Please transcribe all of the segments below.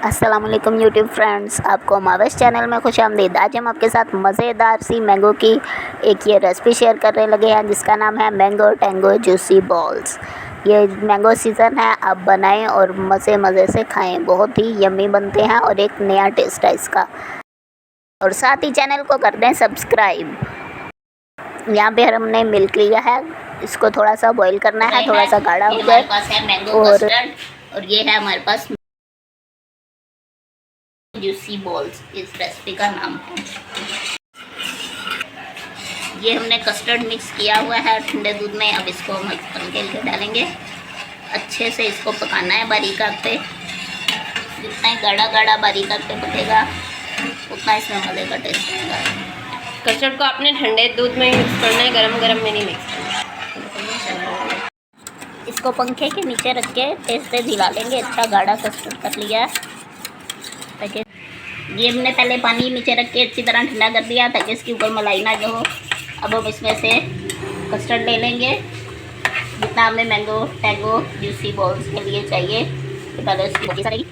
अस्सलामुअलैकुम YouTube friends, आपको मावेश channel में खुश आमदीद। आज हम आपके साथ मज़ेदार सी मैंगो की एक ये रेसिपी शेयर करने लगे हैं जिसका नाम है मैंगो टैंगो जूसी बॉल्स। ये मैंगो सीज़न है, आप बनाएं और मज़े से खाएं। बहुत ही यम्मी बनते हैं और एक नया टेस्ट है इसका। और साथ ही चैनल को कर दें सब्सक्राइब। यहाँ पे हमने मिल्क लिया है, इसको थोड़ा सा बॉईल करना है, थोड़ा सा गाढ़ा हो जाए। और ये है हमारे पास जूसी बॉल्स, इस रेसिपी का नाम है। ये हमने कस्टर्ड मिक्स किया हुआ है ठंडे दूध में। अब इसको हम पंखे के डालेंगे, अच्छे से इसको पकाना है बारीक आग पे। जितना ही गाढ़ा बारीक आग पे पकेगा उतना इसमें मज़े का टेस्ट आएगा। कस्टर्ड को आपने ठंडे दूध में मिक्स करना है, गरम में नहीं मिक्स करना। इसको पंखे के नीचे रख के तेज से हिला लेंगे। अच्छा गाढ़ा कस्टर्ड कर लिया है ताकि ये हमने पहले पानी नीचे रख के अच्छी तरह ठंडा कर दिया ताकि इसके ऊपर मलाई ना जो हो। अब हम इसमें से कस्टर्ड ले लेंगे जितना हमें मैंगो टैंगो जूसी बॉल्स के लिए चाहिए। तो पहले इसकी सारी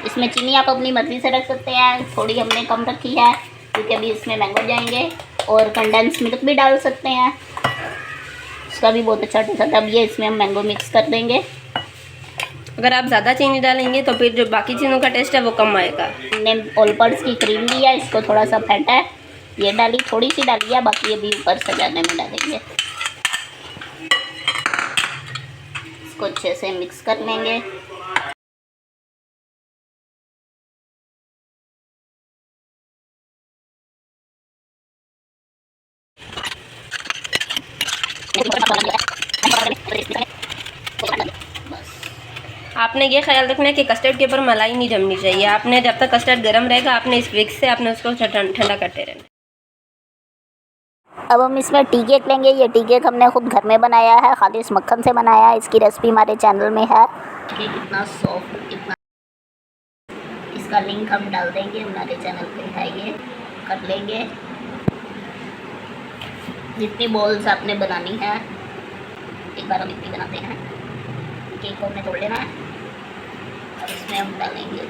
इसमें चीनी आप अपनी मर्ज़ी से रख सकते हैं, थोड़ी हमने कम रखी है क्योंकि अभी इसमें मैंगो जाएंगे। और कंडेंस मिल्क भी डाल सकते हैं, उसका भी बहुत अच्छा टेस्ट आता है। अब ये इसमें हम मैंगो मिक्स कर देंगे। अगर आप ज़्यादा चीनी डालेंगे तो फिर जो बाकी चीज़ों का टेस्ट है वो कम आएगा। हमने ऑलपर्स की क्रीम ली है, इसको थोड़ा सा फेंटा है, ये डाली, थोड़ी सी डाली है, बाकी अभी ऊपर सजाने में डालेंगे। इसको अच्छे से मिक्स कर लेंगे। आपने ये ख्याल रखना है कि कस्टर्ड के ऊपर मलाई नहीं जमनी चाहिए। आपने जब तक कस्टर्ड गर्म रहेगा आपने इस विक्स से आपने उसको ठंडा करते रहना। अब हम इसमें टी केक लेंगे। ये टी केक हमने खुद घर में बनाया है, खालिस मक्खन से बनाया है। इसकी रेसिपी हमारे चैनल में है। केक इतना सॉफ्ट, इतना, इसका लिंक हम डाल देंगे हमारे चैनल पे है। ये कर लेंगे। जितनी बॉल्स आपने बनानी है एक बार हम इतनी बनाते हैं। केक को हमने तोड़ लेना है और इसमें हम डालेंगे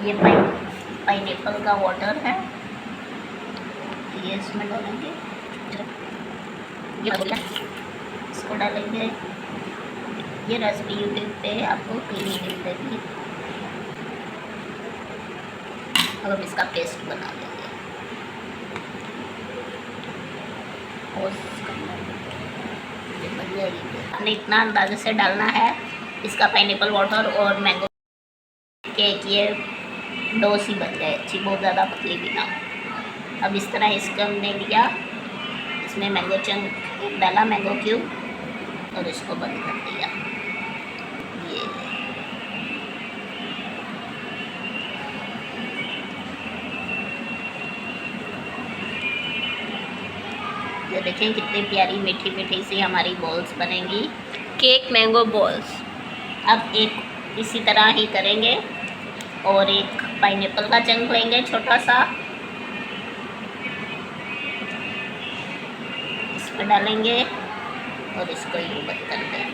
ये पाइनएप्पल का वाटर है, ये इसमें डालेंगे। ये इसको डालेंगे। ये रेसिपी यूट्यूब पे आपको क्लीन मिल देगी। अब हम इसका पेस्ट बना लेंगे। हमने इतना अंदाजे से डालना है इसका पाइनएप्पल वाटर और मैंगो केक। ये डो सी बन जाए अच्छी, बहुत ज़्यादा पतली भी ना। अब इस तरह इसको हमने लिया, इसमें मैंगो चंक डाला, मैंगो क्यूब, और इसको बंद कर दिया। ये देखें कितनी प्यारी मीठी सी हमारी बॉल्स बनेंगी, केक मैंगो बॉल्स। अब एक इसी तरह ही करेंगे और एक पाइनएप्पल का चंक लेंगे छोटा सा, इस पर डालेंगे और इसको यूं बंद कर देंगे।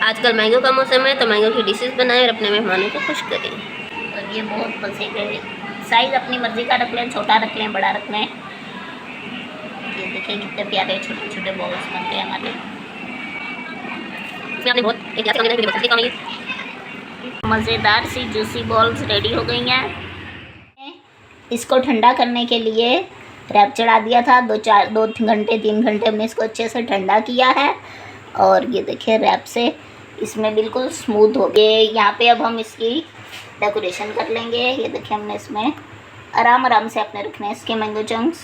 आजकल मैंगो का मौसम है तो मैंगो की डिशेस बनाएं और अपने मेहमानों को खुश करें। और ये बहुत मज़े के साइज़ अपनी मर्ज़ी का रख लें, छोटा रख लें, बड़ा रख लें। ये देखिए कितने प्यारे छोटे छोटे बॉल्स बनते हैं हमारे। मज़ेदार सी जूसी बॉल्स रेडी हो गई हैं। इसको ठंडा करने के लिए रैप चढ़ा दिया था। 2-3 घंटे हमने इसको अच्छे से ठंडा किया है। और ये देखिए रैप से इसमें बिल्कुल स्मूथ हो गए। यहाँ पे अब हम इसकी डेकोरेशन कर लेंगे। ये देखिए हमने इसमें आराम से अपने रखने हैं इसके मैंगो चंक्स,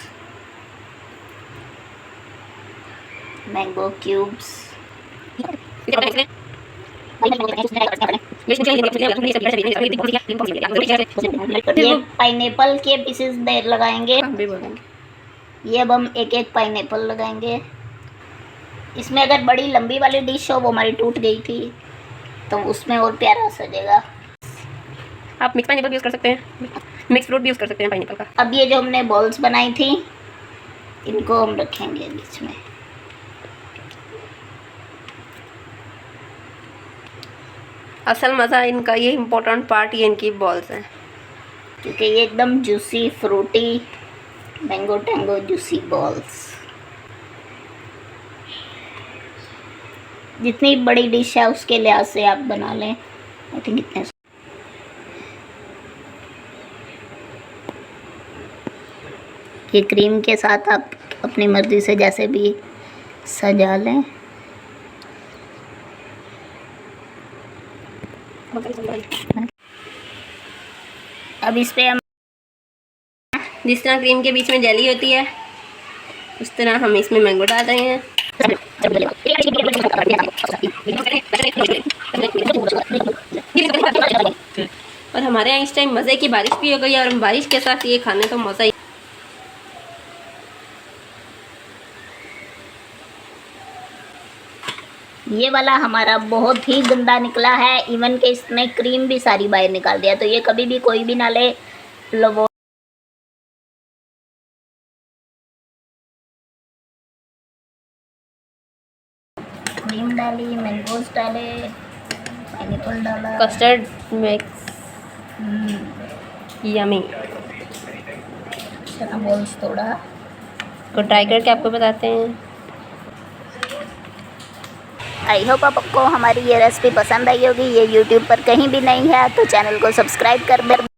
मैंगो क्यूब्स। ये पाइनएप्पल के पीसेस लगाएंगे। ये अब हम एक पाइनएप्पल लगाएंगे। इसमें अगर बड़ी लंबी वाली डिश हो, वो हमारी टूट गई थी, तो उसमें और प्यारा सजेगा। आप मिक्स पाइनएप्पल भी यूज़ कर सकते हैं, मिक्स फ्रूट भी यूज़ कर सकते हैं पाइनएप्पल का। अब ये जो हमने बॉल्स बनाई थी इनको हम रखेंगे बीच में। असल मज़ा इनका ये इम्पोर्टेंट पार्ट ये इनकी बॉल्स हैं, क्योंकि ये एकदम juicy fruity mango tango juicy balls. जितनी बड़ी डिश है उसके लिहाज से आप बना लें। आई थिंक इतने ये क्रीम के साथ आप अपनी मर्ज़ी से जैसे भी सजा लें। अब इस पे हम जिस तरह क्रीम के बीच में जेली होती है उस तरह हम इसमें मैंगो डाल रहे हैं। और हमारे यहाँ इस टाइम मज़े की बारिश भी हो गई और हम बारिश के साथ ये खाने तो मज़ा ही। ये वाला हमारा बहुत ही गंदा निकला है, इवन के इसने क्रीम भी सारी बाहर निकाल दिया। तो ये कभी भी कोई भी ना ले लो। क्रीम डाली, मैंगोस डाले, पाइनएप्पल डाला, कस्टर्ड मिक्स यमी चना बॉल्स थोड़ा को ट्राई करके आपको बताते हैं। आई होप आपको हमारी ये रेसिपी पसंद आई होगी। ये यूट्यूब पर कहीं भी नहीं है तो चैनल को सब्सक्राइब कर दे।